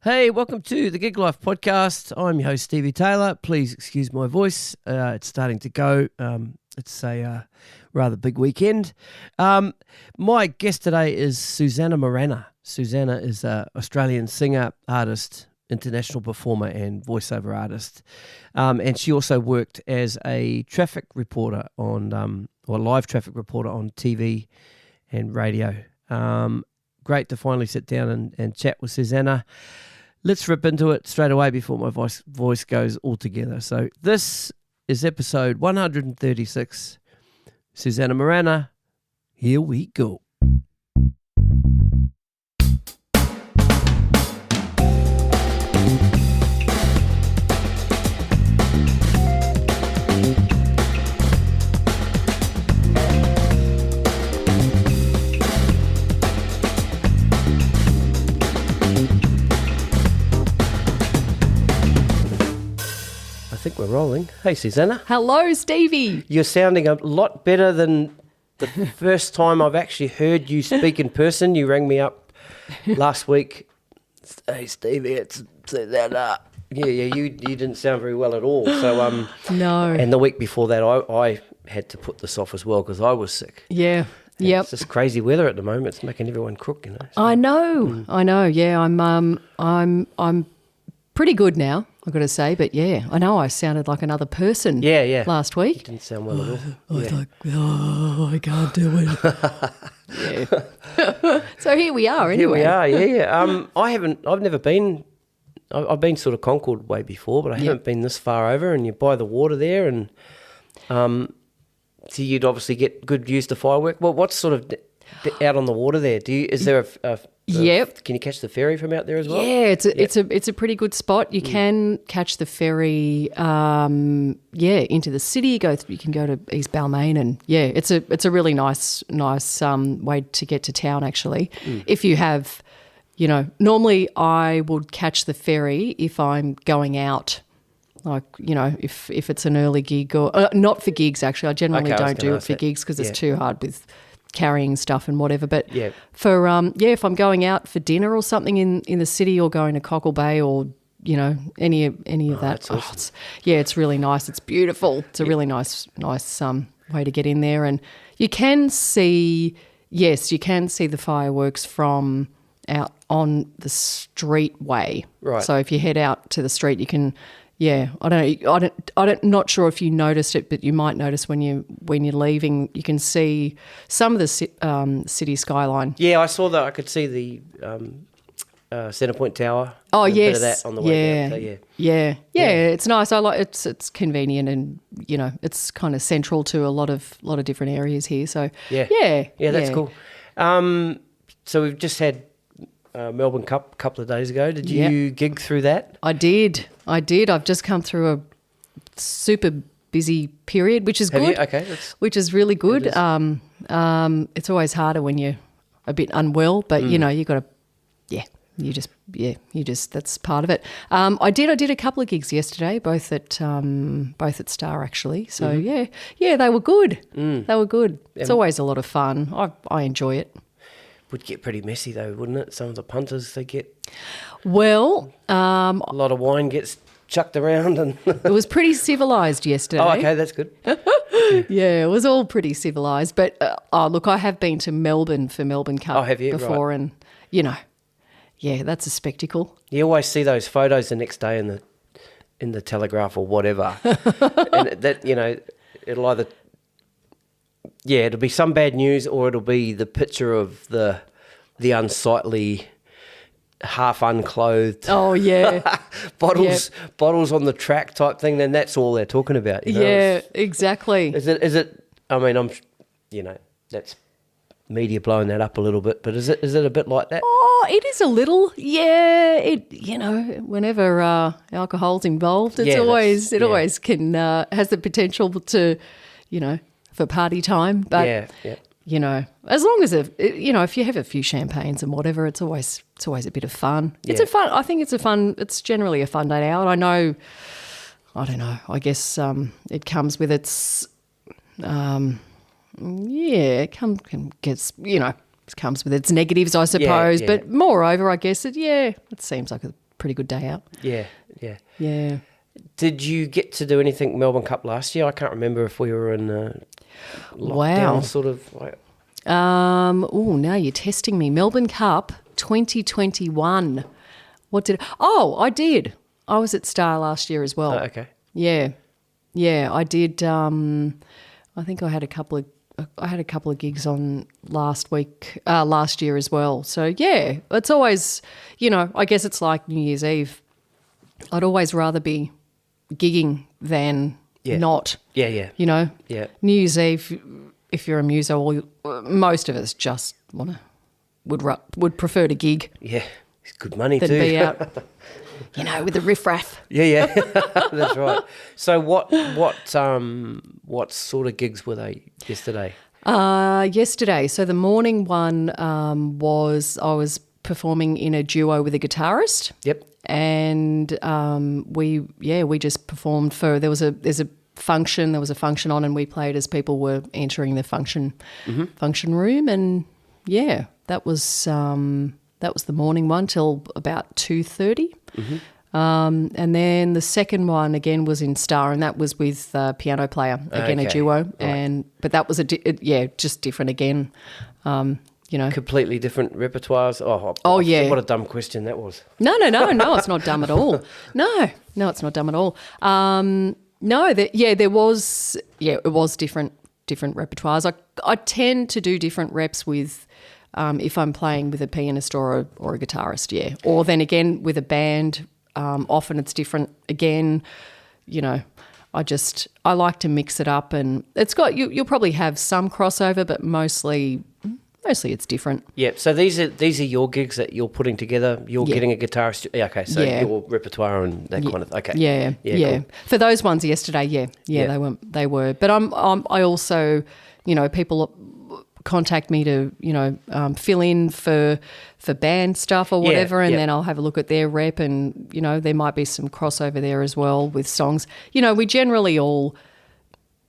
Hey, welcome to the Gig Life podcast. I'm your host, Stevie Taylor. Please excuse my voice. It's starting to go. It's a rather big weekend. My guest today is Susannah Mirana. Susannah is an Australian singer, artist, international performer and voiceover artist. And she also worked as a traffic reporter on, or live traffic reporter on TV and radio. Great to finally sit down and chat with Susannah. Let's rip into it straight away before my voice goes all together. So this is episode 136. Susannah Mirana, here we go. I think we're rolling. Hey, Susannah. Hello, Stevie. You're sounding a lot better than the first time I've actually heard you speak in person. You rang me up last week. Hey, Stevie, it's Susannah. Yeah, you didn't sound very well at all. So No. And the week before that, I had to put this off as well because I was sick. Yeah. Yep. It's just crazy weather at the moment. It's making everyone crook, you know. So. I know. Yeah, I'm pretty good now, I've got to say. But yeah, I know I sounded like another person. Yeah. Last week. You didn't sound well at all. I was like, oh, I can't do it. Yeah. So here we are. Anyway. Here we are. Yeah. I've never been. I've been sort of Concord way before, but I haven't been this far over. And you're by the water there, and so you'd obviously get good views to firework. Well, what's sort of out on the water there? Is there a Yep. Can you catch the ferry from out there as well? Yeah, it's a pretty good spot. You can catch the ferry, into the city. You can go to East Balmain, and it's a really nice way to get to town actually. If you have, normally I would catch the ferry if I'm going out. Like, if it's an early gig or not for gigs actually. I generally don't do it for gigs because it's too hard with carrying stuff and whatever, but for if I'm going out for dinner or something in the city or going to Cockle Bay or any of that, that's awesome. It's really nice. It's beautiful. It's a really nice way to get in there, and you can see the fireworks from out on the street way. Right. So if you head out to the street, you can. Yeah, not sure if you noticed it, but you might notice when you're leaving, you can see some of the city skyline. Yeah, I saw that. I could see the Centrepoint Tower. Oh, yes. Bit of that on the way down. So, yeah. It's nice. I like it's convenient, and it's kind of central to a lot of different areas here. So yeah, that's cool. So we've just had Melbourne Cup a couple of days ago. Did you gig through that? I did. I've just come through a super busy period, which is good. Okay. Which is really good. It's always harder when you're a bit unwell, but you got to, that's part of it. I did a couple of gigs yesterday, both at Star actually. So they were good. They were good. It's always a lot of fun. I enjoy it. Would get pretty messy though, wouldn't it? Some of the punters, they get a lot of wine gets chucked around, and it was pretty civilised yesterday. Oh, okay, that's good. Yeah, it was all pretty civilised. But look, I have been to Melbourne for Melbourne Cup before, right. And that's a spectacle. You always see those photos the next day in the Telegraph or whatever, and that it'll either. Yeah, it'll be some bad news, or it'll be the picture of the unsightly, half unclothed. Oh yeah, bottles on the track type thing. Then that's all they're talking about. Yeah, exactly. Is it? I mean, that's media blowing that up a little bit, but is it a bit like that? Oh, it is a little. Yeah, whenever alcohol's involved, it always can has the potential to, for party time, but as long as if you have a few champagnes and whatever, it's always a bit of fun. Yeah. I think it's generally a fun day out. I don't know. I guess it comes with its it comes with its negatives, I suppose. Yeah. But moreover, I guess it seems like a pretty good day out. Yeah, yeah. Yeah. Did you get to do anything Melbourne Cup last year? I can't remember if we were in lockdown sort of. Like... now you're testing me. Melbourne Cup 2021. I did. I was at Star last year as well. Oh, okay. Yeah. Yeah, I did. I think I had a couple of gigs on last year as well. So yeah, it's always, I guess it's like New Year's Eve. I'd always rather be gigging than not. Yeah, yeah. Yeah. New Year's Eve, if you're a muso, most of us just would prefer to gig. Yeah, it's good money than too. Be out, with the riffraff. Yeah, that's right. So what sort of gigs were they yesterday? Yesterday, so the morning one was I was performing in a duo with a guitarist. Yep. And we just performed there's a function on, and we played as people were entering the function room, and that was the morning one till about 2:30. And then the second one again was in Star, and that was with a piano player, again a duo, right. But that was just different again. Completely different repertoires. Yeah. What a dumb question that was. No, it's not dumb at all. No, it's not dumb at all. It was different repertoires. I tend to do different reps with, if I'm playing with a pianist or a guitarist, or then again with a band. Often it's different again. I like to mix it up, and it's got you'll probably have some crossover, but mostly it's different. Yeah, so these are your gigs that you're putting together. You're getting a guitarist. Yeah, okay, so your repertoire and that kind of. Okay. Yeah. Cool. For those ones yesterday, they were. But I also, people contact me to fill in for band stuff or whatever, and then I'll have a look at their rep, and there might be some crossover there as well with songs. We generally all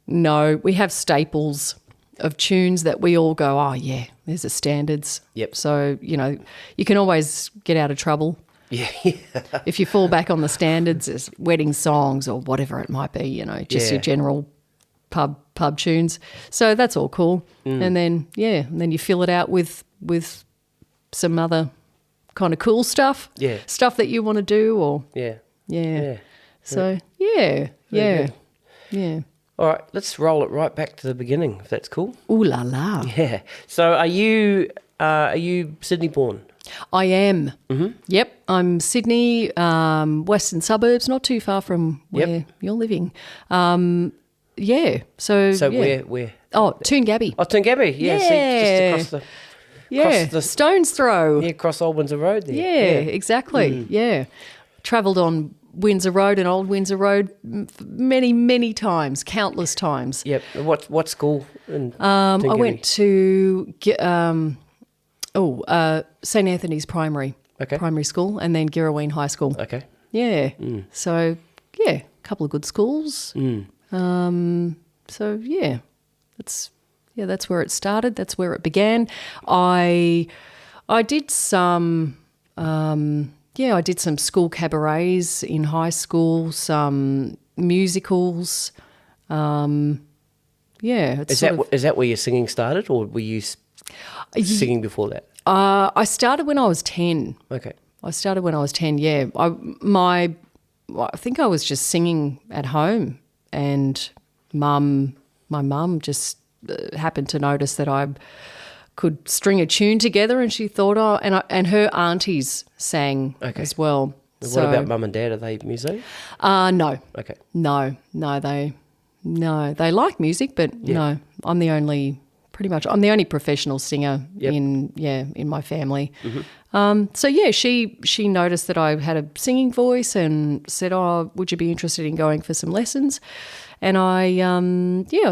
know we have staples of tunes that we all go, oh yeah, there's the standards. Yep. So you can always get out of trouble. Yeah. If you fall back on the standards, as wedding songs or whatever it might be, just your general pub tunes. So that's all cool. And then you fill it out with some other kind of cool stuff. Yeah. Stuff that you want to do or Yeah. So yeah. All right, let's roll it right back to the beginning, if that's cool. Ooh la la. Yeah. So are you Sydney born? I am. Mm-hmm. Yep, I'm Sydney, western suburbs, not too far from where you're living. So where? Oh, Toongabbie. Oh, Toongabbie. Yeah. See, just across the stone's throw. Yeah, across Old Windsor Road there. Yeah, exactly. Yeah. Travelled on Windsor Road and Old Windsor Road many, many times, countless times. Yep. What school? I went to St Anthony's Primary School, and then Girraween High School. Okay. Yeah. So a couple of good schools. That's where it started. That's where it began. I did some. I did some school cabarets in high school, some musicals. Is that where your singing started, or were you singing before that? I started when I was 10. Okay. I started when I was 10, yeah. I think I was just singing at home, and my mum just happened to notice that I could string a tune together, and she thought, and her aunties sang as well. What about mum and dad? Are they music? No. Okay. No, they like music, but no, I'm the only professional singer in my family. Mm-hmm. She noticed that I had a singing voice and said, "Oh, would you be interested in going for some lessons?" And I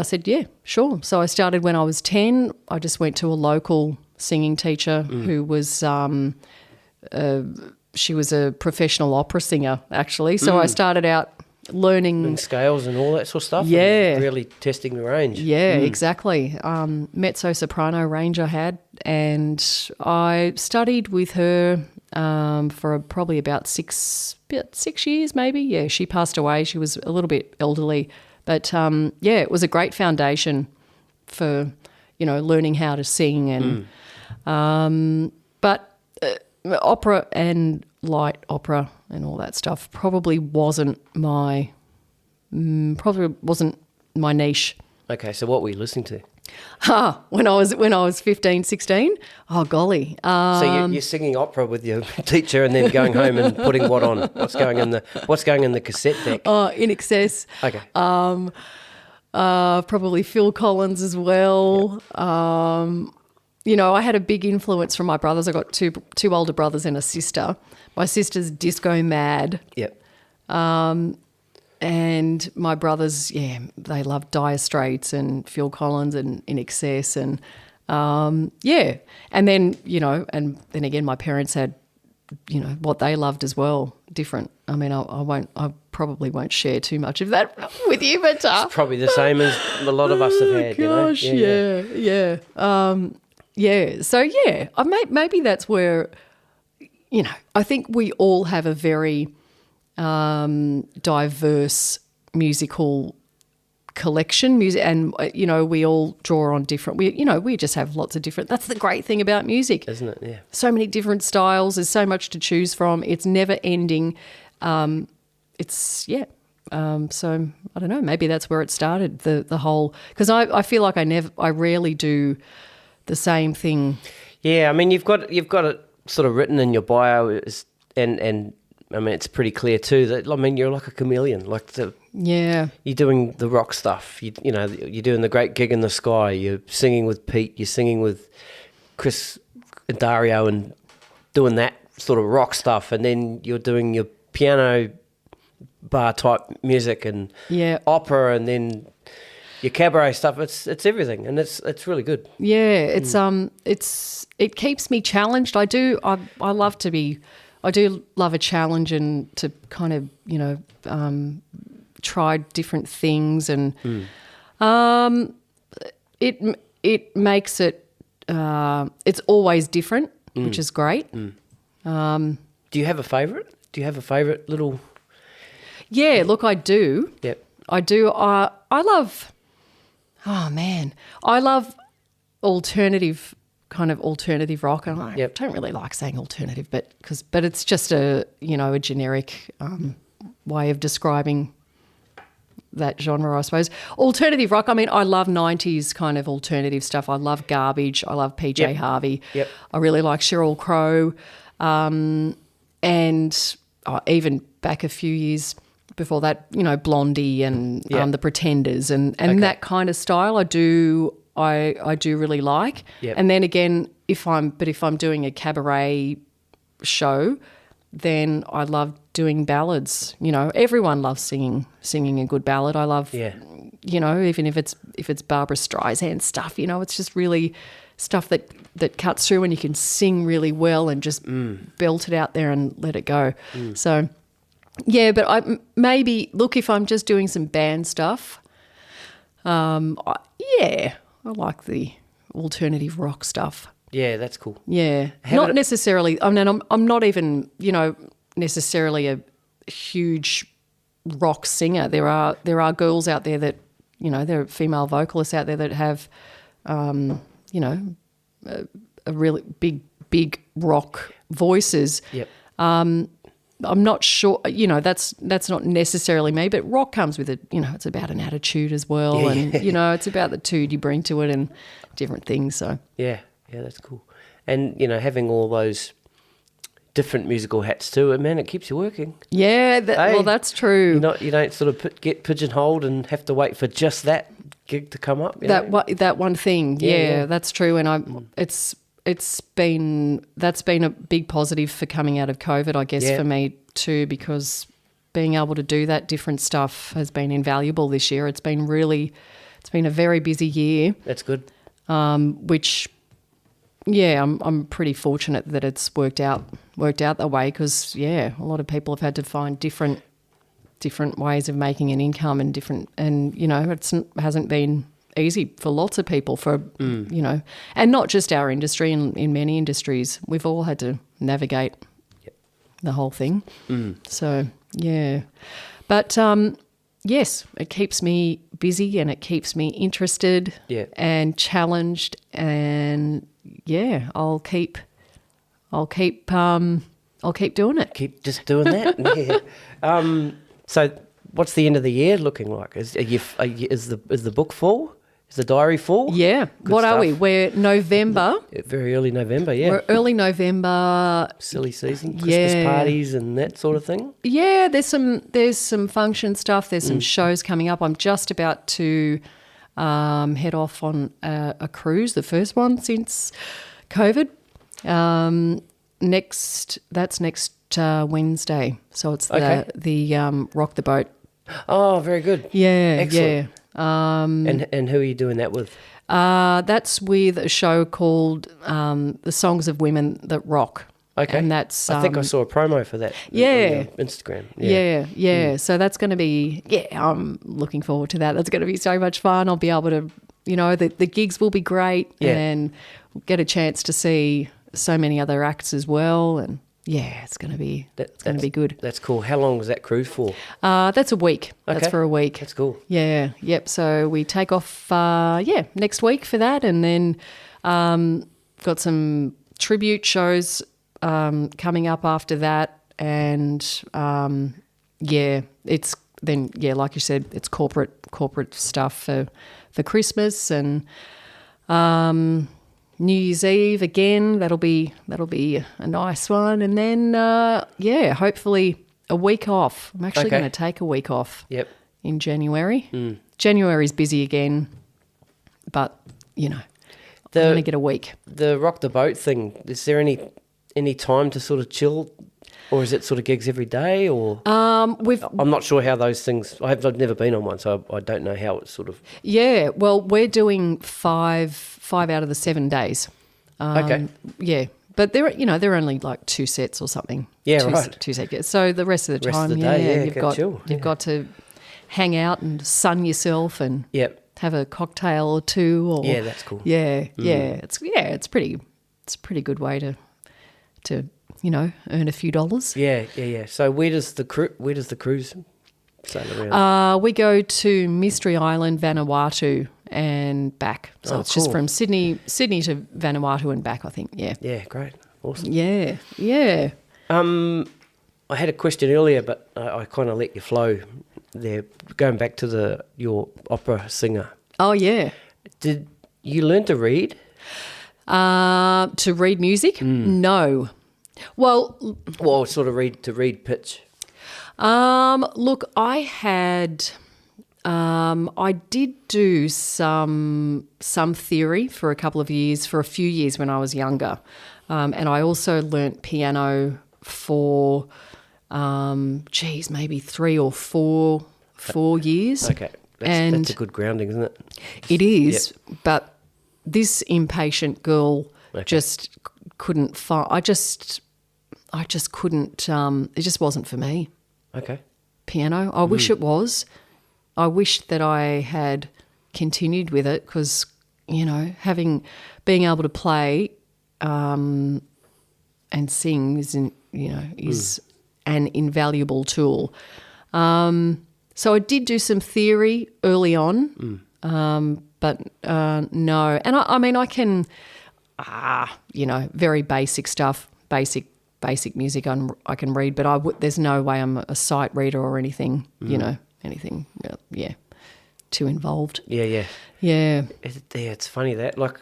said, yeah, sure. So I started when I was 10. I just went to a local singing teacher who was, she was a professional opera singer, actually. So I started out learning and scales and all that sort of stuff. Yeah. And really testing the range. Yeah, exactly. Mezzo-soprano range I had, and I studied with her for probably about six years maybe. Yeah, she passed away. She was a little bit elderly. But, it was a great foundation for, learning how to sing. And but opera and light opera and all that stuff probably wasn't my niche. Okay, so what were you listening to? When I was 15, 16, oh golly. So you're singing opera with your teacher and then going home and putting what on? What's going in the cassette deck? Oh, In Excess. Okay. Probably Phil Collins as well. Yep. I had a big influence from my brothers. I got two older brothers and a sister. My sister's disco mad. Yep. And my brothers, they loved Dire Straits and Phil Collins and In Excess and, And then, and then again, my parents had, what they loved as well, different. I mean, I probably won't share too much of that with you, but... it's probably the same as a lot of us have had, gosh, yeah. So, maybe that's where, I think we all have a very... diverse musical collection, and we all draw on different. We just have lots of different. That's the great thing about music, isn't it? Yeah, so many different styles. There's so much to choose from. It's never ending. So I don't know. Maybe that's where it started. The whole, because I feel like I rarely do the same thing. Yeah, I mean you've got it sort of written in your bio, and I mean, it's pretty clear too that, I mean, you're like a chameleon. You're doing the rock stuff. You're doing the Great Gig in the Sky. You're singing with Pete. You're singing with Chris and Dario and doing that sort of rock stuff. And then you're doing your piano bar type music and opera, and then your cabaret stuff. It's everything, and it's really good. Yeah, it keeps me challenged. I do love a challenge and to kind of, try different things, and it makes it, it's always different, which is great. Do you have a favourite? Do you have a favourite little... Yeah, look, I do. Yep. I do. I love, I love alternative rock, and I don't really like saying alternative, but it's just a generic way of describing that genre, I suppose. Alternative rock. I mean, I love 90s kind of alternative stuff. I love Garbage. I love PJ Harvey. Yep. I really like Sheryl Crow, and even back a few years before that, Blondie and the Pretenders and that kind of style. I do really like. Yep. And then again, if I'm doing a cabaret show, then I love doing ballads. Everyone loves singing a good ballad. I love, even if it's Barbara Streisand stuff, it's just really stuff that cuts through and you can sing really well and just belt it out there and let it go. So, yeah, but if I'm just doing some band stuff, I like the alternative rock stuff. Yeah, that's cool. Yeah, not necessarily. I mean, I'm not even necessarily a huge rock singer. There are girls out there that there are female vocalists out there that have a really big rock voices. Yep. I'm not sure, that's not necessarily me, but rock comes with it's about an attitude as well, and it's about the tude you bring to it and different things. So yeah, that's cool. And having all those different musical hats too, and man, it keeps you working. Yeah, well, that's true. You don't sort of get pigeonholed and have to wait for just that gig to come up. That one thing. Yeah, that's true. And that's been a big positive for coming out of COVID, I guess, for me too, because being able to do that different stuff has been invaluable this year. It's been a very busy year. That's good. Which, I'm pretty fortunate that it's worked out that way, because a lot of people have had to find different ways of making an income and it hasn't been easy for lots of people and not just our industry, in many industries. We've all had to navigate the whole thing. So, yeah. But, yes, it keeps me busy and it keeps me interested and challenged, and yeah, I'll keep doing it. Keep just doing that. Yeah. So, what's the end of the year looking like? Is the book full? Is the diary full? Yeah. Good what stuff. are we? We're November. Very early November. Yeah. We're early November. Silly season, Christmas parties and that sort of thing. Yeah, there's some function stuff. There's some shows coming up. I'm just about to head off on a cruise, the first one since COVID. Next Wednesday. So it's the Rock the Boat. Oh, very good. Yeah, excellent. Yeah. And who are you doing that with? That's with a show called The Songs of Women That Rock. Okay. And that's I think I saw a promo for that on Instagram. Yeah. So that's going to be, I'm looking forward to that. That's going to be so much fun. I'll be able to, the gigs will be great and get a chance to see so many other acts as well. And it's going to be good. That's cool. How long was that cruise for? That's a week. Okay. That's for a week. That's cool. Yeah. Yep. So we take off, next week for that, and then got some tribute shows coming up after that, and it's then like you said, it's corporate stuff for Christmas and New Year's Eve again. That'll be a nice one, and then hopefully a week off. I'm actually going to take a week off. Yep. In January. January's busy again, but I'm going to get a week. The Rock the Boat thing. Is there any time to sort of chill, or is it sort of gigs every day? Or I'm not sure how those things. I've never been on one, so I don't know how it's sort of. Yeah, well, we're doing five out of the 7 days. Okay. Yeah, but they're only like 2 sets or something. Yeah, right. 2 sets. So the rest of the time, you've got to hang out and sun yourself and have a cocktail or two. Or that's cool. Yeah. It's a pretty good way to earn a few dollars. Yeah. So where does the cruise sail around? We go to Mystery Island, Vanuatu, and back. So it's just from Sydney to Vanuatu and back, I think. Yeah. Yeah, great, awesome. Yeah. I had a question earlier, but I kind of let you flow there. Going back to your opera singer. Oh yeah. Did you learn to read? To read music? No. Well, sort of read pitch. Look, I did do some theory for a few years when I was younger, and I also learnt piano for, maybe 3 or 4 years. Okay, that's a good grounding, isn't it? It is, but this impatient girl just couldn't find. I just couldn't. It just wasn't for me. Okay. Piano. I wish it was. I wish that I had continued with it, because being able to play and sing is an invaluable tool. So I did do some theory early on, but no. And I can, very basic stuff, basic music I can read, but there's no way I'm a sight reader or anything, anything, too involved. Yeah. It's funny that, like,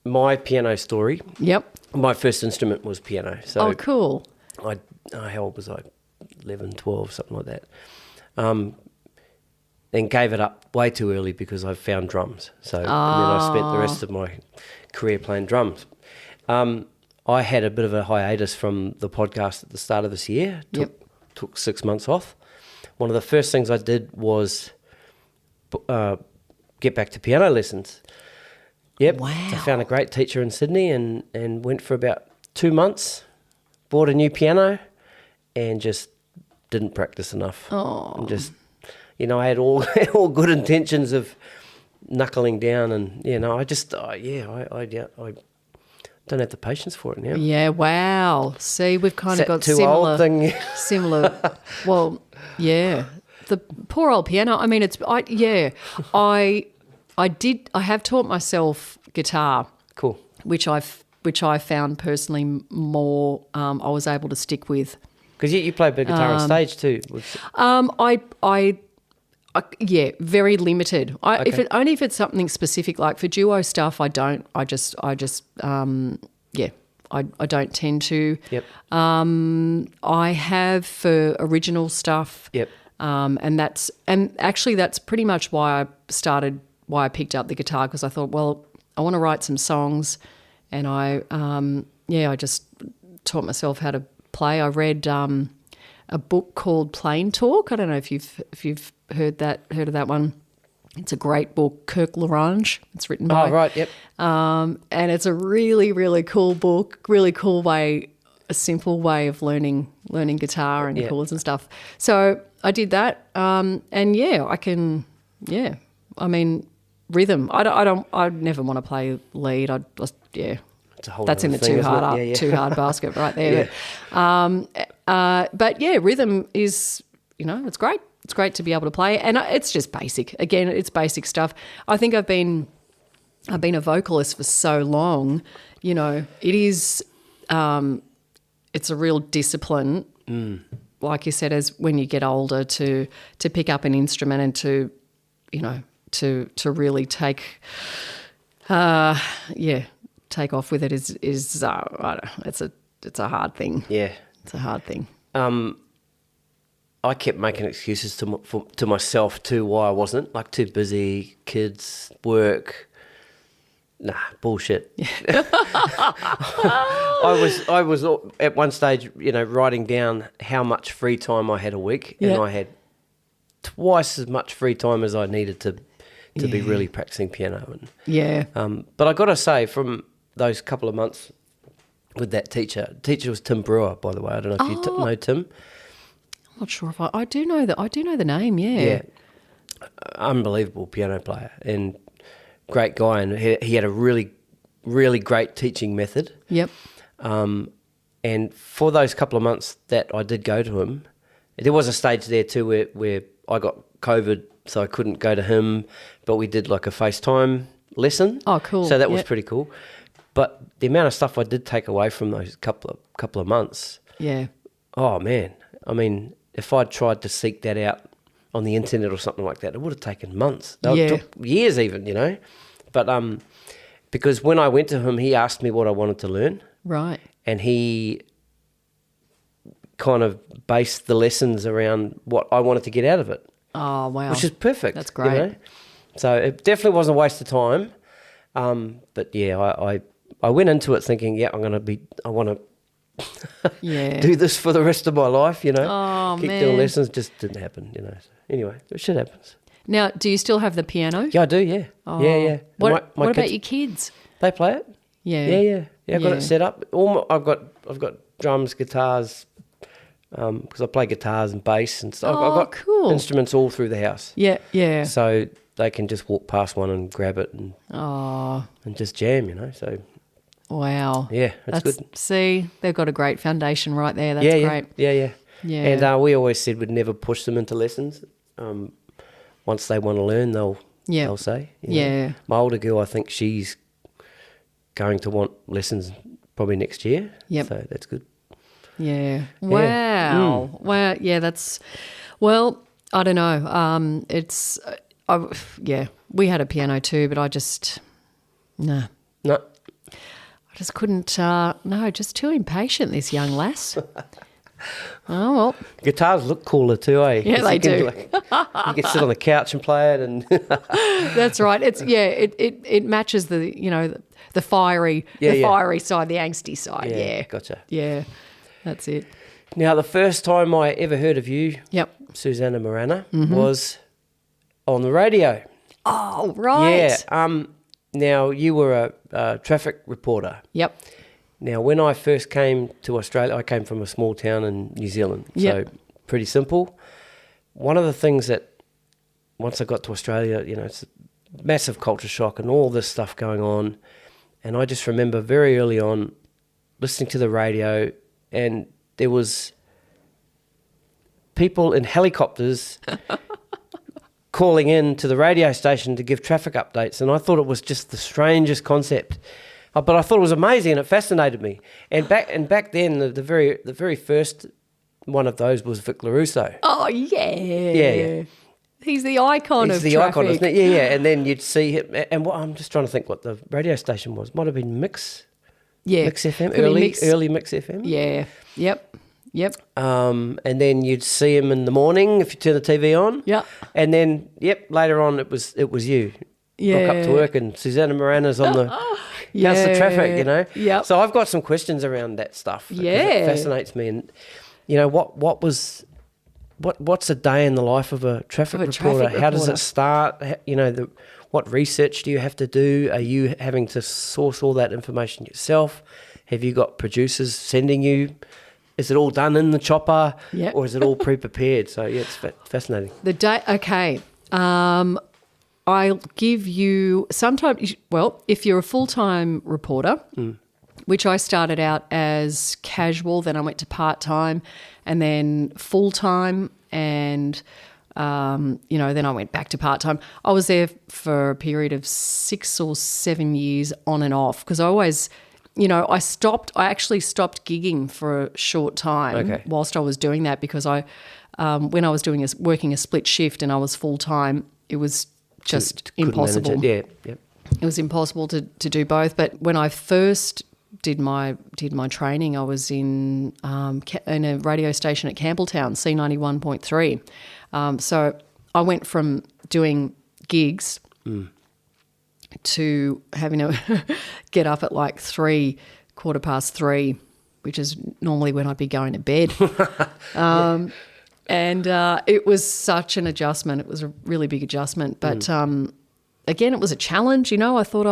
my piano story. Yep. My first instrument was piano. So cool. How old was I? 11, 12, something like that. And gave it up way too early because I found drums. So and then I spent the rest of my career playing drums. I had a bit of a hiatus from the podcast at the start of this year. Took 6 months off. One of the first things I did was get back to piano lessons. Yep. Wow. I found a great teacher in Sydney and went for about 2 months, bought a new piano and just didn't practice enough. Oh. And just, I had all good intentions of knuckling down and, I just, I don't have the patience for it now. Yeah, wow. See, we've kind of got too similar old thing? similar. Well, yeah. The poor old piano. I mean, I have taught myself guitar. Cool. Which I found personally more I was able to stick with. Because you play a bit of guitar on stage too. Yeah, very limited. Okay. If it's something specific, like for duo stuff, I don't. I don't tend to. Yep. I have for original stuff. Yep. And that's pretty much why I picked up the guitar, because I thought, well, I want to write some songs, and I just taught myself how to play. I read a book called Plain Talk. I don't know if you've heard of that one. It's a great book, Kirk Larange. It's written by. Oh, right, yep. And it's a really, really cool book, really cool way, a simple way of learning guitar and chords and stuff. So I did that, and I mean, rhythm. I never want to play lead. It's a whole that's in the thing, too hard basket right there. Yeah. But rhythm is, it's great. It's great to be able to play, and it's just basic. Again, it's basic stuff. I think I've been a vocalist for so long. It is. It's a real discipline, like you said, as when you get older, to pick up an instrument and to really take off with it is I don't know, it's a hard thing. Yeah. It's a hard thing. I kept making excuses to myself too why I wasn't, like too busy, kids, work. Nah, bullshit. I was at one stage, writing down how much free time I had a week, and I had twice as much free time as I needed to be really practicing piano. And, but I got to say, from those couple of months with that teacher was Tim Brewer, by the way. I don't know if you know Tim. I'm not sure if I do know that. I do know the name. Yeah. Unbelievable piano player and great guy, and he had a really, really great teaching method. Yep. And for those couple of months that I did go to him, there was a stage there too where I got COVID, so I couldn't go to him, but we did like a FaceTime lesson. Oh, cool. So that was pretty cool. But the amount of stuff I did take away from those couple of months. Yeah. Oh man, I mean, if I'd tried to seek that out on the internet or something like that, it would have taken months. It took years even, But because when I went to him, he asked me what I wanted to learn. Right. And he kind of based the lessons around what I wanted to get out of it. Oh, wow. Which is perfect. That's great. So it definitely wasn't a waste of time. But I went into it thinking, I want to do this for the rest of my life, Keep doing lessons. Just didn't happen, So anyway, shit happens. Now, do you still have the piano? Yeah, I do, yeah. Oh. Yeah. What my about kids, your kids? they play it? Yeah. I've got it set up. I've got drums, guitars, because I play guitars and bass and stuff. I've got cool. instruments all through the house. Yeah. So they can just walk past one and grab it and just jam, So wow. yeah, that's good. See, they've got a great foundation right there. That's great. Yeah. Yeah. And we always said we'd never push them into lessons. Once they want to learn, they'll say. Yeah. My older girl, I think she's going to want lessons probably next year. Yep. So that's good. Yeah. Wow. Wow. Yeah, that's, well, I don't know. We had a piano too, but I just, no. I just couldn't, just too impatient, this young lass. Oh, well. Guitars look cooler too, eh? Yeah, they do. You can sit on the couch and play it, and that's right. It's it matches the the fiery fiery side, the angsty side. Yeah, gotcha. Yeah, that's it. Now, the first time I ever heard of you, Susannah Mirana, was on the radio. Oh, right. Yeah. Now, you were a traffic reporter. Yep. Now, when I first came to Australia, I came from a small town in New Zealand, so pretty simple. One of the things that, once I got to Australia, it's a massive culture shock and all this stuff going on, And I just remember very early on listening to the radio, and there was people in helicopters calling in to the radio station to give traffic updates, and I thought it was just the strangest concept. But I thought it was amazing, and it fascinated me. And back then, the very first one of those was Vic LaRusso. Oh, yeah. Yeah. He's the icon of traffic. Icon, isn't it? Yeah. And then you'd see him. And I'm just trying to think what the radio station was. Might have been Mix. Yeah. Mix FM. Could be Mix. Early Mix FM. Yeah. Yep. And then you'd see him in the morning if you turn the TV on. Yeah. And then, later on it was you. Yeah. Rock up to work and Susannah Mirana's on the... Yeah. How's the traffic, you know? Yep. So I've got some questions around that stuff. Yeah. It fascinates me. And, what's a day in the life of a traffic reporter? How does it start? What research do you have to do? Are you having to source all that information yourself? Have you got producers sending you? Is it all done in the chopper? Yep. Or is it all pre-prepared? So, it's fascinating. The day, okay. I'll give you sometimes, if you're a full-time reporter, which I started out as casual, then I went to part-time and then full-time and, then I went back to part-time. I was there for a period of 6 or 7 years on and off because I always, I actually stopped gigging for a short time whilst I was doing that because when I was working a split shift and I was full-time, it was just impossible. Yeah. Yep. It was impossible to do both. But when I first did my training, I was in a radio station at Campbelltown, C91.3. So I went from doing gigs to having to get up at like 3:15, which is normally when I'd be going to bed. And it was such an adjustment. It was a really big adjustment. But, again, it was a challenge, I thought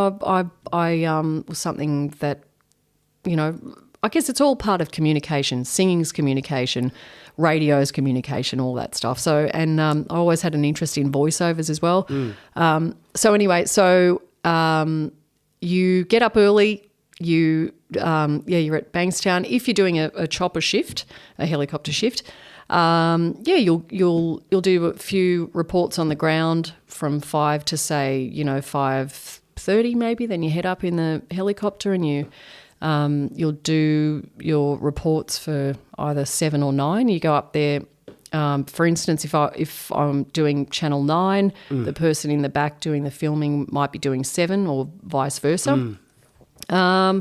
I was something that, I guess it's all part of communication. Singing's communication, radio's communication, all that stuff. So, and I always had an interest in voiceovers as well. You get up early. You're at Bankstown. If you're doing a chopper shift, a helicopter shift, you'll do a few reports on the ground from 5 to say 5:30 maybe. Then you head up in the helicopter and you'll do your reports for either 7 or 9. You go up there. For instance, if I'm doing Channel 9, the person in the back doing the filming might be doing 7 or vice versa. How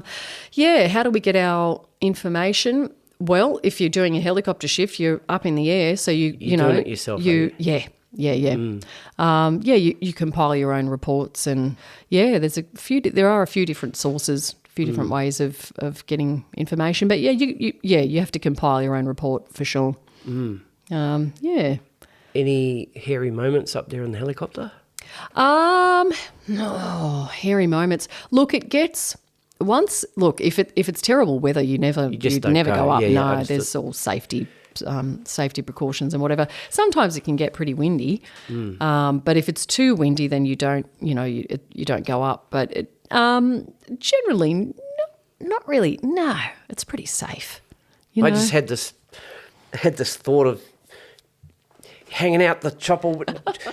do we get our information? Well, if you're doing a helicopter shift, you're up in the air, so you're doing it yourself. You compile your own reports, and there are a few different sources, a few different ways of getting information. But you have to compile your own report for sure. Any hairy moments up there in the helicopter? Hairy moments. Look, it gets. If it's terrible weather, you'd never go up. There's all safety precautions and whatever. Sometimes it can get pretty windy, but if it's too windy, then you don't go up. But generally, not really. No, it's pretty safe. I just had this thought of hanging out the chopper,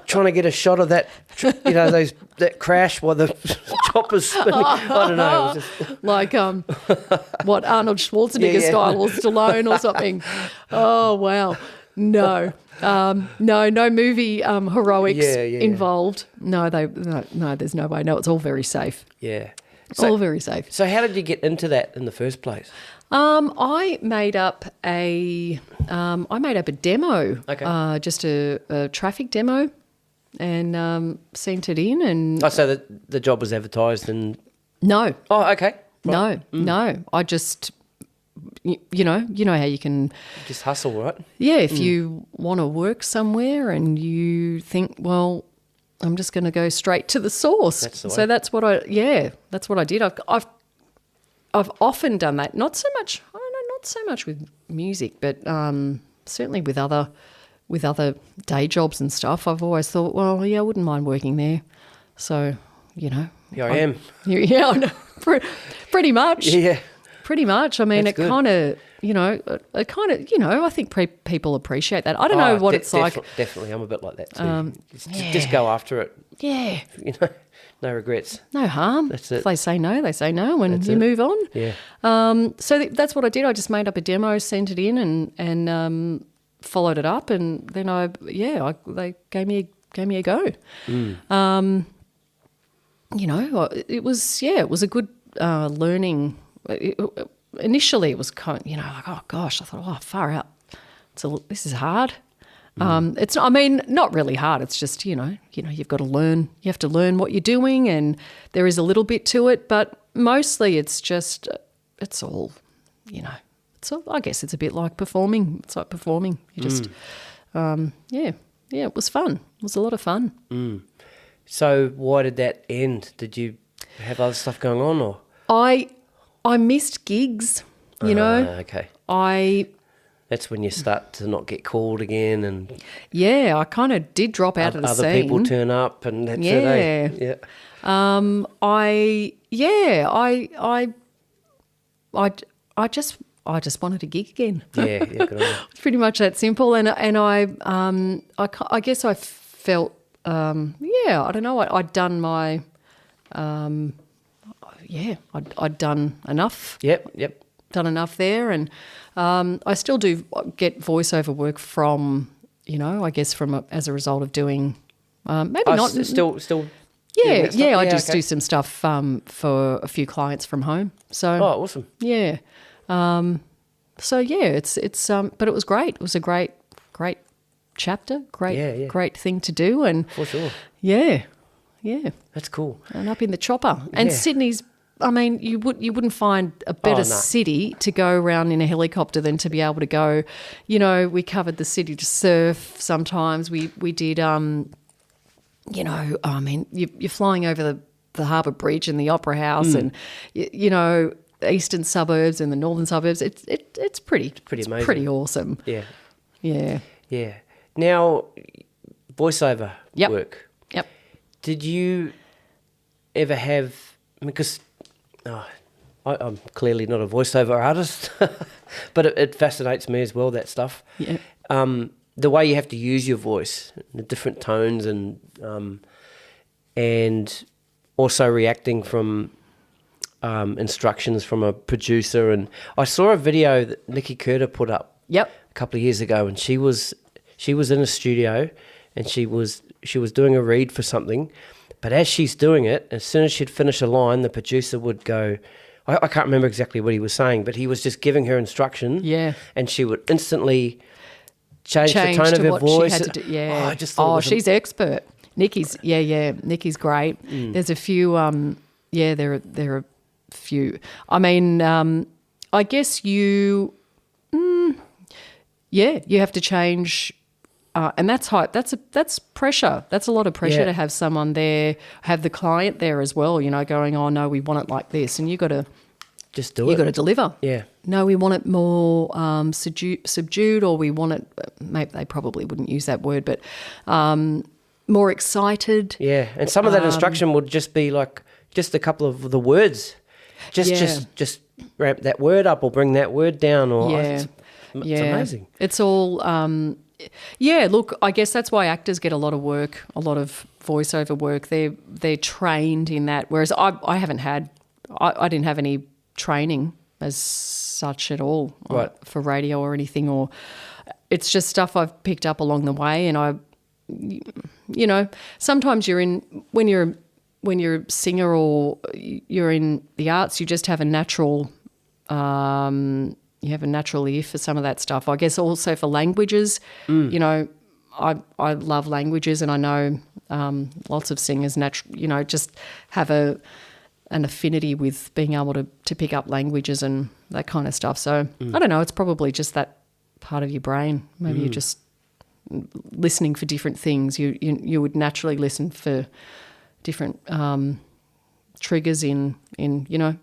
trying to get a shot of that, that crash while the chopper's spinning. I don't know. It was just... Like what, Arnold Schwarzenegger style or Stallone or something. Oh wow, no, no movie heroics involved. No, there's no way. No, it's all very safe. Yeah, all very safe. So how did you get into that in the first place? I made up a demo, just a traffic demo, and sent it in. And so the job was advertised and no. Oh, okay. Right. No. I just, you know how you can just hustle, right? Yeah, if you want to work somewhere and you think, well, I'm just going to go straight to the source. So that's what I did. I've often done that. Not so much with music, but certainly with other day jobs and stuff. I've always thought, well, yeah, I wouldn't mind working there. So, Here I am. Yeah, I know. Pretty much. Yeah. Pretty much. I mean, That's it good. kind of, I think people appreciate that. I don't know what it's like. Definitely, I'm a bit like that too. Just go after it. Yeah. No regrets. No harm. That's it. If they say no, they say no, and you move on. Yeah. So that's what I did. I just made up a demo, sent it in, and followed it up, and then they gave me a go. It was a good learning. Initially, it was kind of, like, oh gosh, I thought, oh, far out. This is hard. It's, I mean, not really hard. It's just, you've got to learn. You have to learn what you're doing, and there is a little bit to it, but mostly it's just, it's all, I guess it's a bit like performing. It's like performing. You just, it was fun. It was a lot of fun. So why did that end? Did you have other stuff going on, or? I missed gigs, Okay. I That's when you start to not get called again, and I kind of did drop out of the scene. Other people turn up, and that's it. Eh? Yeah. I just wanted a gig again. Yeah, good on you. It's pretty much that simple. And I guess I felt I don't know. I'd done my I'd done enough. Yep. Done enough there, and I still do get voiceover work from, I guess as a result of doing maybe not still. Yeah, I just do some stuff for a few clients from home. So awesome. Yeah, it's but it was great. It was a great chapter, great thing to do, and For sure. Yeah, That's cool. and up in the chopper. And Sydney's, I mean, you wouldn't find a better city to go around in a helicopter than to be able to go. We covered the city to surf. Sometimes we did. I mean, you're flying over the Harbour Bridge and the Opera House, and the eastern suburbs and the northern suburbs. It's pretty amazing. Pretty awesome. Yeah. Now, voiceover work. Yep. Did you ever have? Because I'm clearly not a voiceover artist, but it fascinates me as well, that stuff. Yeah. The way you have to use your voice, the different tones, and also reacting from instructions from a producer. And I saw a video that Nikki Curter put up a couple of years ago, and she was in a studio, and she was doing a read for something. But as she's doing it, as soon as she'd finish a line, the producer would go, I can't remember exactly what he was saying, but he was just giving her instruction. Yeah. And she would instantly change the tone of her voice. She had to do. Yeah. I just thought she's expert. Nikki's, Nikki's great. There's a few, there are a few. I mean, I guess you have to change. And that's high. That's pressure. That's a lot of pressure to have someone there, have the client there as well. Going, oh no, we want it like this, and you got to just do it. You got to deliver. Yeah. No, we want it more subdued, or we want it. Maybe they probably wouldn't use that word, but more excited. Yeah, and some of that instruction would just be like just a couple of the words. Just ramp that word up or bring that word down. Or it's amazing. It's all. Look, I guess that's why actors get a lot of work, a lot of voiceover work. They're trained in that, whereas I haven't had, I didn't have any training as such at all for radio or anything. Or it's just stuff I've picked up along the way, and sometimes when you're a singer or you're in the arts, you just have a natural. You have a natural ear for some of that stuff. I guess also for languages, I love languages, and I know lots of singers just have an affinity with being able to pick up languages and that kind of stuff. So I don't know, it's probably just that part of your brain. Maybe you're just listening for different things. You would naturally listen for different triggers in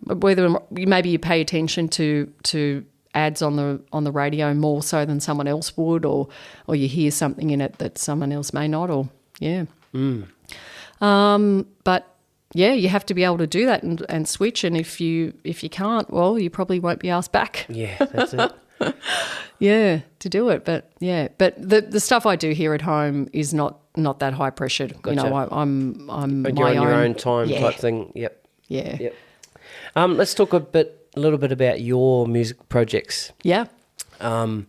whether maybe you pay attention to ads on the radio more so than someone else would, or you hear something in it that someone else may not, or but yeah, you have to be able to do that and switch. And if you can't, well, you probably won't be asked back. Yeah, that's it. Yeah, to do it. But the stuff I do here at home is not that high pressured. Gotcha. You know, I'm But my you're on your own own time yeah. type thing. Yep. Yeah. Yep. Let's talk a little bit about your music projects. Yeah. Now,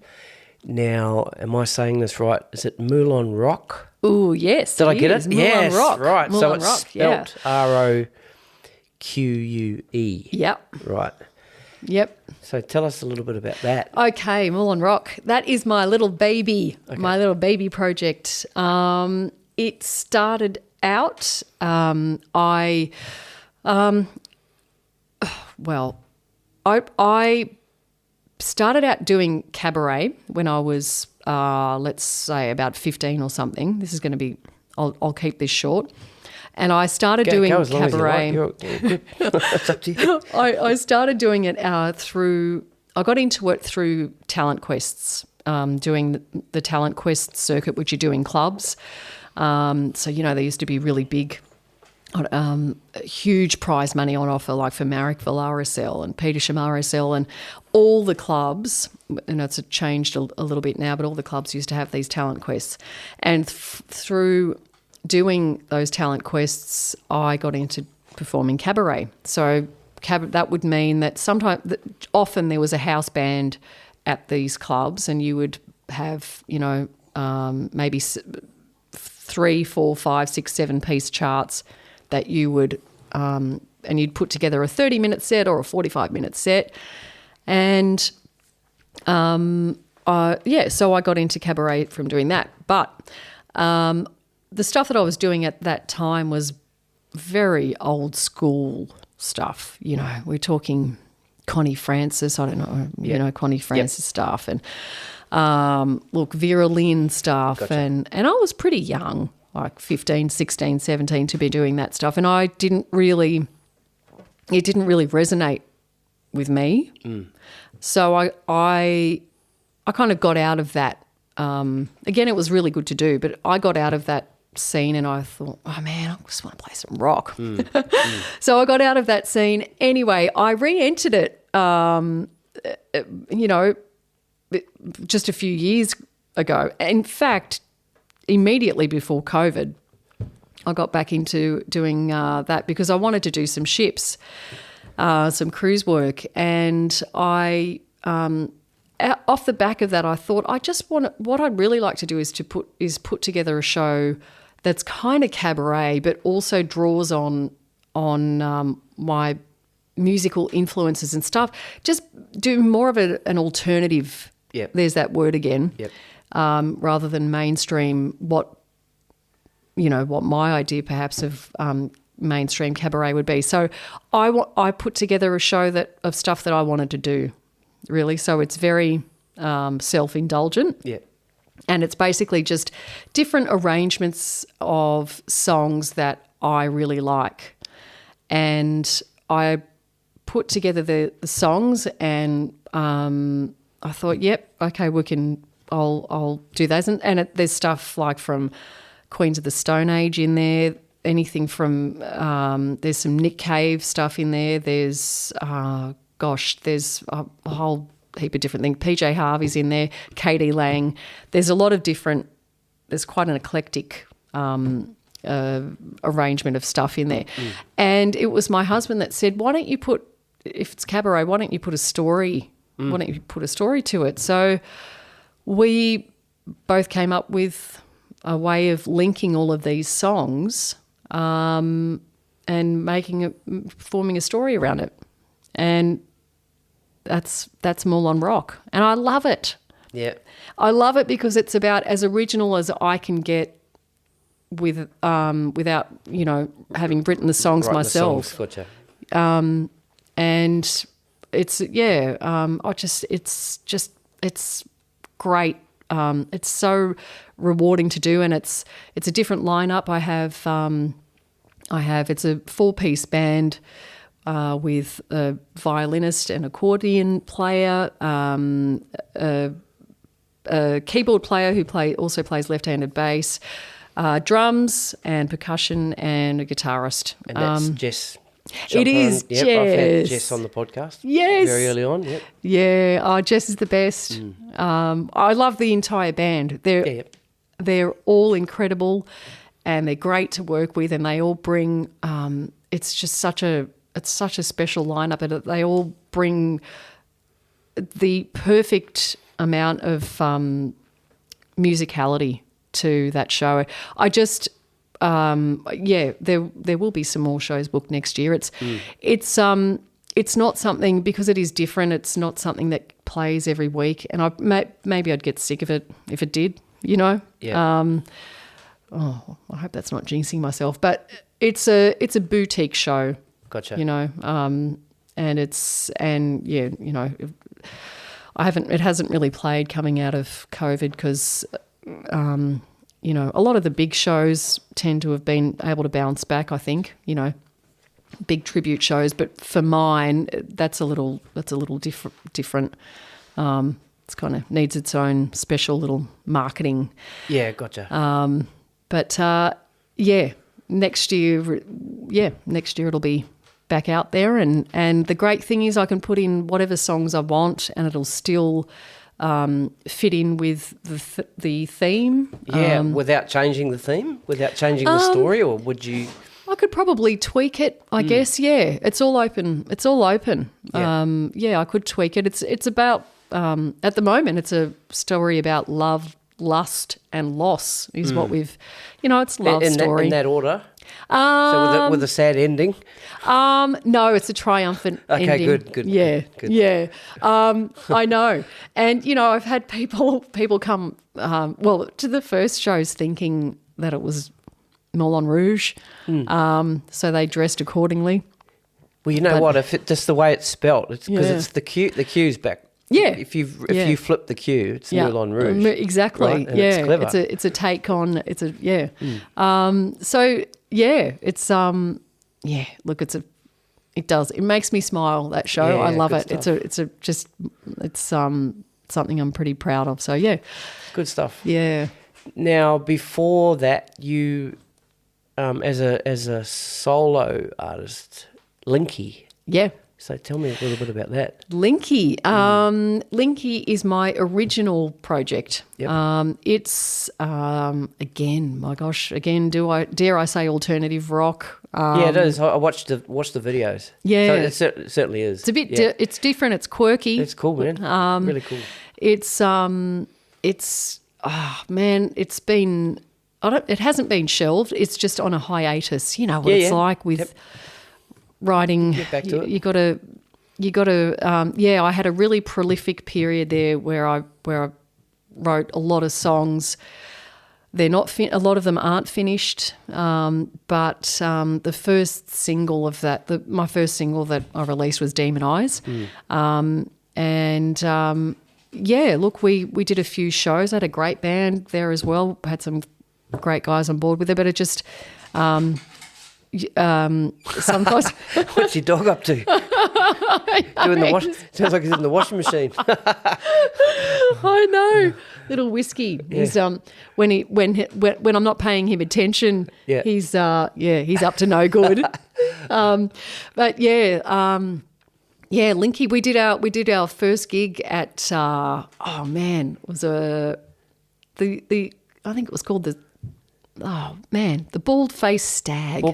am I saying this right? Is it Mulan Rock? Oh, yes. Did I get it? Mulan yes, Rock. right. Mulan So it's Rock, spelt ROQUE. Yep. Right. Yep. So tell us a little bit about that. Okay, Mulan Rock. That is my little baby, my little baby project. It started out, I started out doing cabaret when I was, let's say, about 15 or something. This is going to be, I'll keep this short. And I started doing go as long cabaret. As you like. You're good. That's up to you. I started doing it I got into it through talent quests, doing the talent quest circuit, which you do in clubs. So, you know, there used to be really big, huge prize money on offer, like for Marrickville RSL and Petersham RSL and all the clubs, and it's changed a little bit now, but all the clubs used to have these talent quests. And through doing those talent quests, I got into performing cabaret. So that would mean that often there was a house band at these clubs, and you would have, you know, maybe 3, 4, 5, 6, 7 piece charts that you would, and you'd put together a 30-minute set or a 45-minute set. And, so I got into cabaret from doing that. But the stuff that I was doing at that time was very old school stuff. You know, we're talking Connie Francis, I don't know, you know, Connie Francis stuff, and Vera Lynn stuff. Gotcha. And I was pretty young, like 15, 16, 17 to be doing that stuff. And it didn't really resonate with me. So I kind of got out of that. Again, it was really good to do, but I got out of that scene and I thought, oh man, I just want to play some rock. So I got out of that scene. Anyway, I re-entered it, you know, just a few years ago. In fact, immediately before COVID, I got back into doing that because I wanted to do some ships, some cruise work, and I off the back of that, I thought what I'd really like to do is put together a show that's kind of cabaret, but also draws on my musical influences and stuff. Just do more of an alternative. Yep. There's that word again. Yep. Rather than mainstream. What my idea perhaps of mainstream cabaret would be. So I put together a show of stuff that I wanted to do, really. So it's very self-indulgent. Yeah. And it's basically just different arrangements of songs that I really like. And I put together the songs and I thought, yep, okay, I'll do those. And there's stuff like from Queens of the Stone Age in there, anything from, there's some Nick Cave stuff in there. There's, there's a whole heap of different things. PJ Harvey's in there, Katie Lang. There's a lot of there's quite an eclectic arrangement of stuff in there. And it was my husband that said, why don't you if it's cabaret, why don't you put a story? Why don't you put a story to it? So we both came up with a way of linking all of these songs and forming a story around it. And that's Mulan Rock. And I love it. Yeah. I love it because it's about as original as I can get without, you know, having written the songs myself. The songs, gotcha. And it's it's great. It's so rewarding to do, and it's a different lineup. It's a 4-piece band with a violinist, an accordion player, a keyboard player who also plays left-handed bass, drums and percussion and a guitarist. And that's Jess. It is Yep, Jess. I've had Jess on the podcast. Yes. Very early on, yep. Yeah. Oh, Jess is the best. I love the entire band. They're all incredible and they're great to work with, and they all bring it's such a special lineup, and they all bring the perfect amount of musicality to that show. I just there will be some more shows booked next year. It's not something, because it is different. It's not something that plays every week, and maybe I'd get sick of it if it did. I hope that's not jinxing myself, but it's a boutique show. Gotcha. It hasn't really played coming out of COVID because a lot of the big shows tend to have been able to bounce back, I think, big tribute shows. But for mine, that's a little different. It's kind of needs its own special little marketing. Yeah, gotcha. Next year it'll be back out there, and the great thing is I can put in whatever songs I want, and it'll still fit in with the theme. Yeah, without changing the theme, without changing the story, or would you? I could probably tweak it, I guess. Yeah, it's all open. Yeah. I could tweak it. It's about at the moment it's a story about love, lust, and loss. Is what we've, it's love story in that order. So with a sad ending. No, it's a triumphant ending. Okay, good. Yeah, good. Yeah. I know, and I've had people come to the first shows thinking that it was Moulin Rouge, so they dressed accordingly. Well, if just the way it's spelt, it's because it's the cue's back. Yeah. If you flip the cue, it's Moulin Rouge. Exactly. Right? And yeah. it's clever. It's a take on. It's a So yeah, it's Look, it does. It makes me smile. That show, Yeah, I love good it. stuff. It's something I'm pretty proud of. So yeah. Good stuff. Yeah. Now, before that, you, as a solo artist, Linky. Yeah. So tell me a little bit about that. Linky. Linky is my original project. Yep. It's dare I say alternative rock? Yeah, it is. I watched the videos. Yeah. So it certainly is. It's a bit it's different, it's quirky. It's cool, man. Really cool. It's been it hasn't been shelved. It's just on a hiatus. You know what it's like with writing. Get back to it. You got to. I had a really prolific period there where I wrote a lot of songs. They're not a lot of them aren't finished, but the first single of that, my first single that I released was Demon Eyes, look, we did a few shows. I had a great band there as well. Had some great guys on board with it, but it just sometimes. What's your dog up to? Doing the wash. Sounds like he's in the washing machine. I know, little whiskey. Yeah. He's when I'm not paying him attention, he's up to no good. Linky. We did our first gig at I think it was called the Bald-Faced Stag. I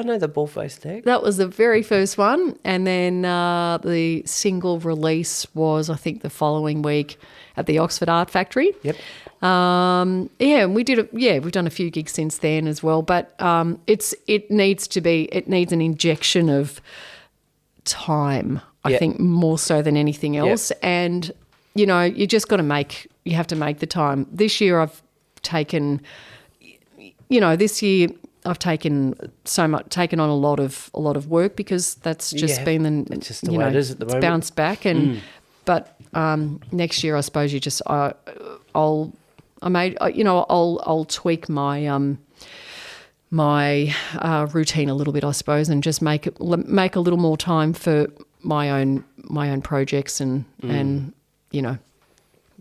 know the Bald-Faced Stag. That was the very first one, and then the single release was, I think, the following week at the Oxford Art Factory. Yep. And we did we've done a few gigs since then as well, but it needs an injection of time, I think, more so than anything else. Yep. And you just got to you have to make the time. This year I've taken taken on a lot of work because that's just been it's just the way it is at the moment. It's bounced back, and but next year I suppose I'll tweak my my routine a little bit, I suppose, and just make a little more time for my own projects and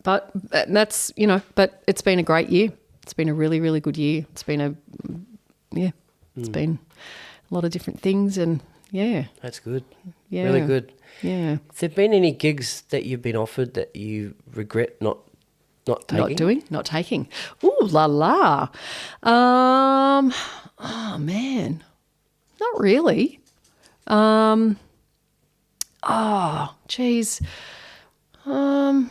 but that's but it's been a great year. It's been a really, really good year. It's been it's been a lot of different things, and That's good. Yeah. Really good. Yeah. Have there been any gigs that you've been offered that you regret not taking? Not taking. Ooh, la la. Oh man, not really. Oh, geez. Not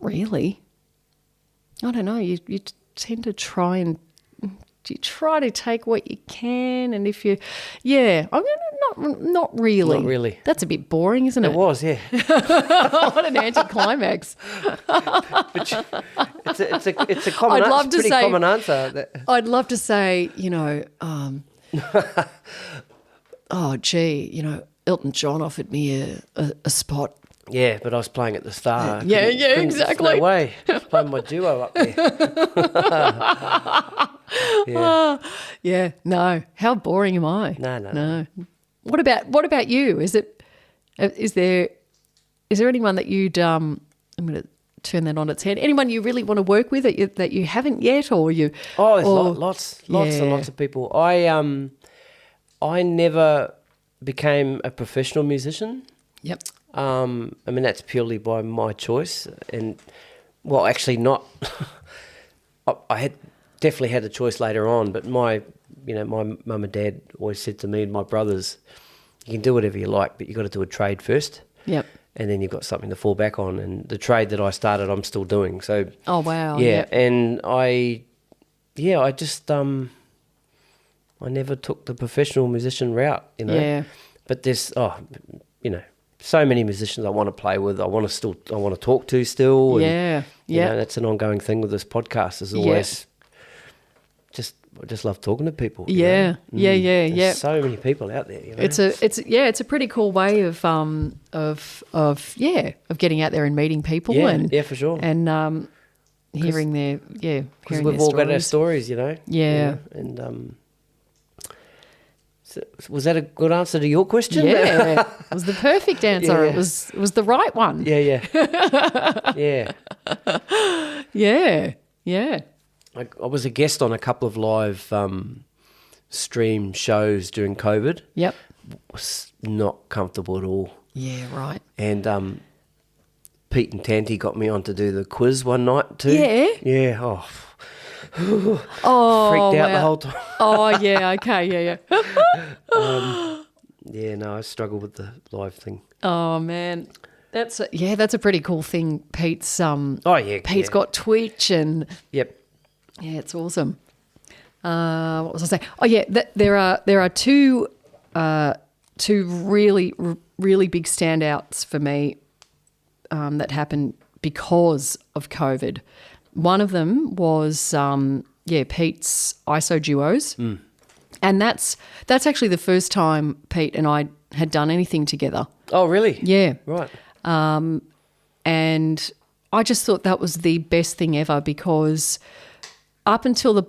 really. I don't know. You tend to try and take what you can, and if you, I'm not really. Not really. That's a bit boring, isn't it? It was, yeah. What an anticlimax. But it's a common. I'd love to pretty say- common answer. I'd love to say, oh gee, Elton John offered me a spot. Yeah, but I was playing at the Star. Exactly. No way. I was playing my duo up there. No. How boring am I? No. What about you? Is there anyone that you'd I'm going to turn that on its head? Anyone you really want to work with that you haven't yet, or you? Oh, there's lots and lots of people. I never became a professional musician. Yep. I mean, that's purely by my choice, and well, actually not. I had definitely had a choice later on, but my mum and dad always said to me and my brothers, "You can do whatever you like, but you got to do a trade first." Yep. And then you've got something to fall back on. And the trade that I started, I'm still doing. So. Oh wow. Yeah, Yep. and I just I never took the professional musician route, Yeah. But there's so many musicians I want to play with. I want to talk to still. And, that's an ongoing thing with this podcast. Is always I just love talking to people. Yeah. There's so many people out there. It's a pretty cool way of getting out there and meeting people. Yeah, for sure. And hearing their because we've all got our stories, Yeah. And so was that a good answer to your question? Yeah, it was the perfect answer. Yeah. It was the right one. Yeah. Yeah. I was a guest on a couple of live stream shows during COVID. Yep. Was not comfortable at all. Yeah, right. And Pete and Tanty got me on to do the quiz one night too. Yeah? Yeah. Oh, freaked out wow. the whole time. Oh, yeah, okay, Yeah, no, I struggle with the live thing. Oh, man. That's a pretty cool thing. Pete's Pete's got Twitch and Yep. yeah, it's awesome. What was I saying? Oh yeah, there are two really really big standouts for me that happened because of COVID. One of them was Pete's ISO duos, and that's actually the first time Pete and I had done anything together. Oh, really? Yeah, Right. and I just thought that was the best thing ever because up until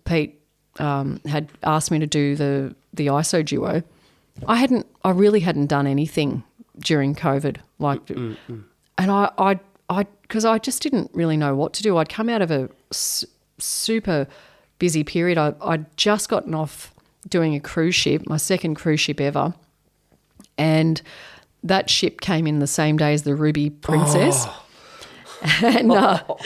Pete had asked me to do the ISO duo, I really hadn't done anything during COVID, and I because I just didn't really know what to do. I'd come out of a super busy period. I'd just gotten off doing a cruise ship, my second cruise ship ever, and that ship came in the same day as the Ruby Princess. Oh.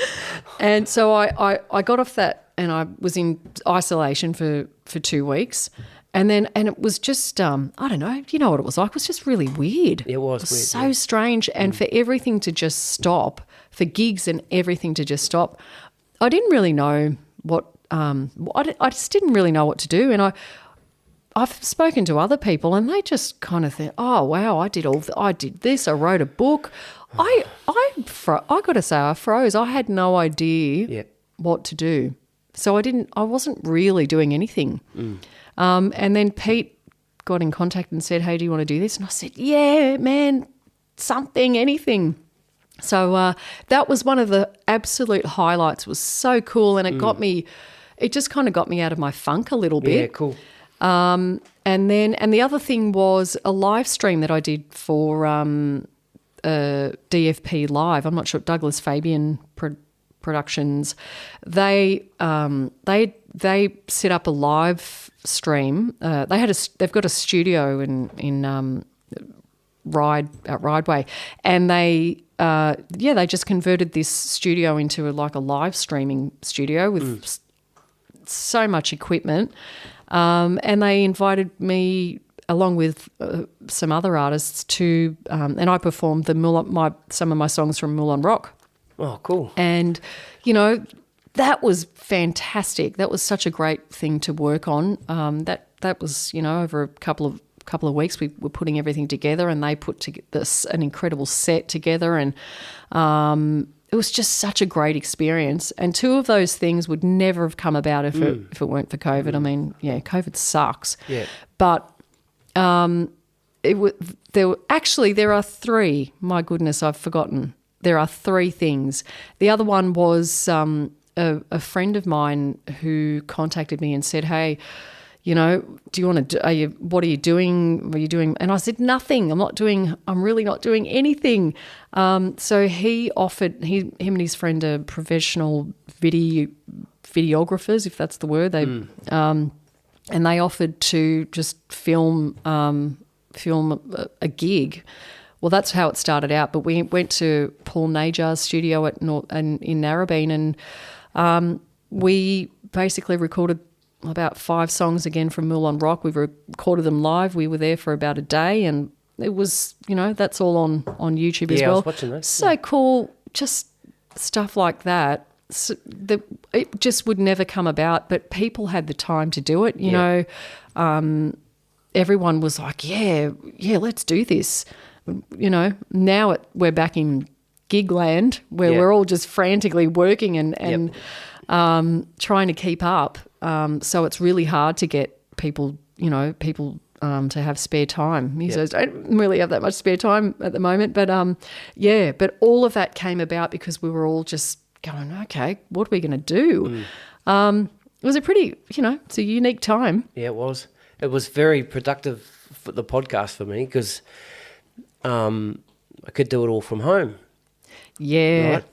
And so I got off that and I was in isolation for 2 weeks. And it was just, I don't know, you know what it was like? It was just really weird. It was weird. So strange. And for everything to just stop, for gigs and everything to just stop, I didn't really know what, I just didn't really know what to do. And I've spoken to other people and they just kind of think, oh, wow, I did this, I wrote a book. I got to say, I froze. I had no idea what to do. So I wasn't really doing anything. And then Pete got in contact and said, hey, do you want to do this? And I said, yeah, man, something, anything. So that was one of the absolute highlights. It was so cool and it just kind of got me out of my funk a little bit. Yeah, cool. And the other thing was a live stream that I did for DFP Live. I'm not sure, Douglas Fabian Productions, they set up a live stream. They've got a studio in Rideway, and they just converted this studio into a live streaming studio with so much equipment, and they invited me along with some other artists to, and I performed some of my songs from Mulan Rock. Oh, cool! And that was fantastic. That was such a great thing to work on. That was over a couple of weeks we were putting everything together, and they put an incredible set together, and it was just such a great experience. And two of those things would never have come about if it weren't for COVID. I mean, COVID sucks. Yeah. But there are three. My goodness, I've forgotten. There are three things. The other one was a friend of mine who contacted me and said, "Hey, do you want to? What are you doing? What are you doing?" And I said, "Nothing. I'm really not doing anything." So he offered. Him and his friend are professional videographers, if that's the word. And they offered to just film a gig. Well, that's how it started out. But we went to Paul Najar's studio in Narrabeen, and we basically recorded about 5 songs again from Mulan Rock. We recorded them live. We were there for about a day, and it was, that's all on YouTube as well. Yeah, I was watching that. So cool, just stuff like that. So it just would never come about, but people had the time to do it. Everyone was like, yeah, let's do this. Now we're back in gig land where we're all just frantically working and trying to keep up. So it's really hard to get people to have spare time. Musos don't really have that much spare time at the moment. But, but all of that came about because we were all just going, okay, what are we going to do? It was a pretty, it's a unique time. Yeah, it was. It was very productive for the podcast for me because I could do it all from home. Yeah. Right?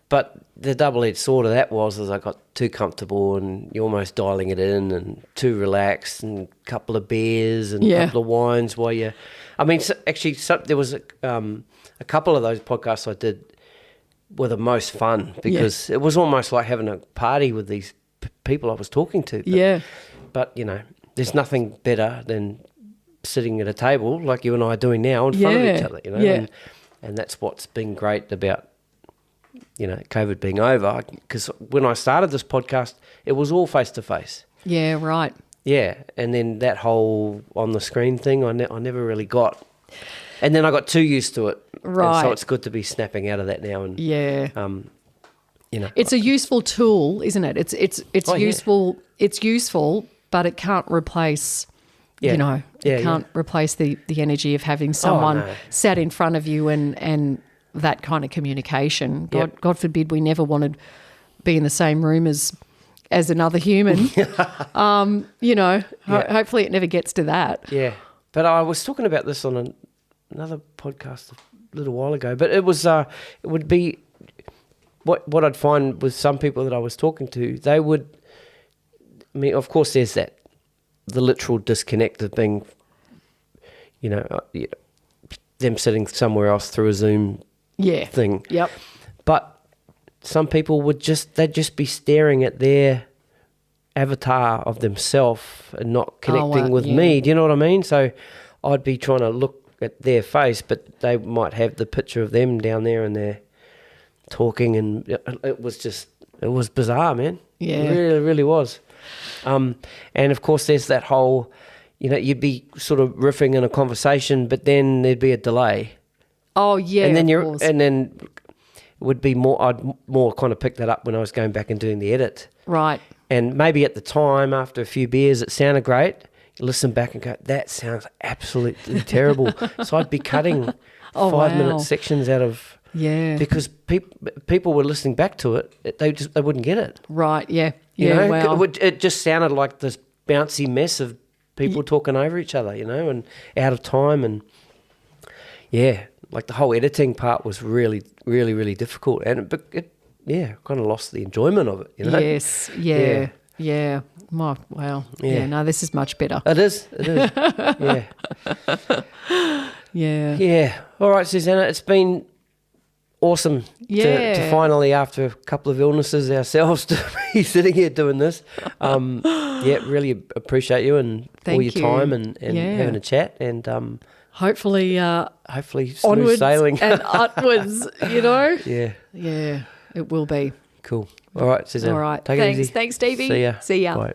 But the double-edged sword of that was I got too comfortable and you're almost dialing it in and too relaxed and a couple of beers and a couple of wines while you... I mean, there was a couple of those podcasts I did were the most fun because it was almost like having a party with these people I was talking to. But, there's nothing better than sitting at a table like you and I are doing now in front of each other, and that's what's been great about, COVID being over, because when I started this podcast, it was all face-to-face. Yeah, right. Yeah, and then that whole on-the-screen thing I never really got. And then I got too used to it. Right. And so it's good to be snapping out of that now. And it's a useful tool, isn't it? It's useful. Yeah. It's useful, but it can't replace. Can't replace the energy of having someone sat in front of you and that kind of communication. God forbid we never wanted to be in the same room as another human. Hopefully it never gets to that. Yeah, but I was talking about this on another podcast a little while ago. But it was it would be what I'd find with some people that I was talking to. They would. I mean, of course, there's the literal disconnect of being, them sitting somewhere else through a Zoom thing. Yep. But some people they'd just be staring at their avatar of themselves and not connecting with me. Do you know what I mean? So I'd be trying to look at their face, but they might have the picture of them down there and they're talking, and it was bizarre, man. Yeah. It really, really was. And of course there's that whole, you'd be sort of riffing in a conversation, but then there'd be a delay. Oh yeah. And then it would be more, I'd more kind of pick that up when I was going back and doing the edit. Right. And maybe at the time, after a few beers, it sounded great. You listen back and go, that sounds absolutely terrible. So I'd be cutting 5-minute sections out of... Yeah. Because people were listening back to it, they wouldn't get it. Right, yeah. Yeah, wow. It just sounded like this bouncy mess of people talking over each other, and out of time. And, like the whole editing part was really, really, really difficult. And kind of lost the enjoyment of it, you know? Yes, yeah. Wow. Yeah, no, this is much better. It is. Yeah. Yeah. Yeah. All right, Susannah, it's been awesome to finally, after a couple of illnesses ourselves, to be sitting here doing this. Really appreciate you and all your time and having a chat, and hopefully smooth onwards sailing and upwards, you know? Yeah, it will be. cool. All right, Susannah. All right. Take it easy. Thanks, Stevie. See ya. See ya. Bye.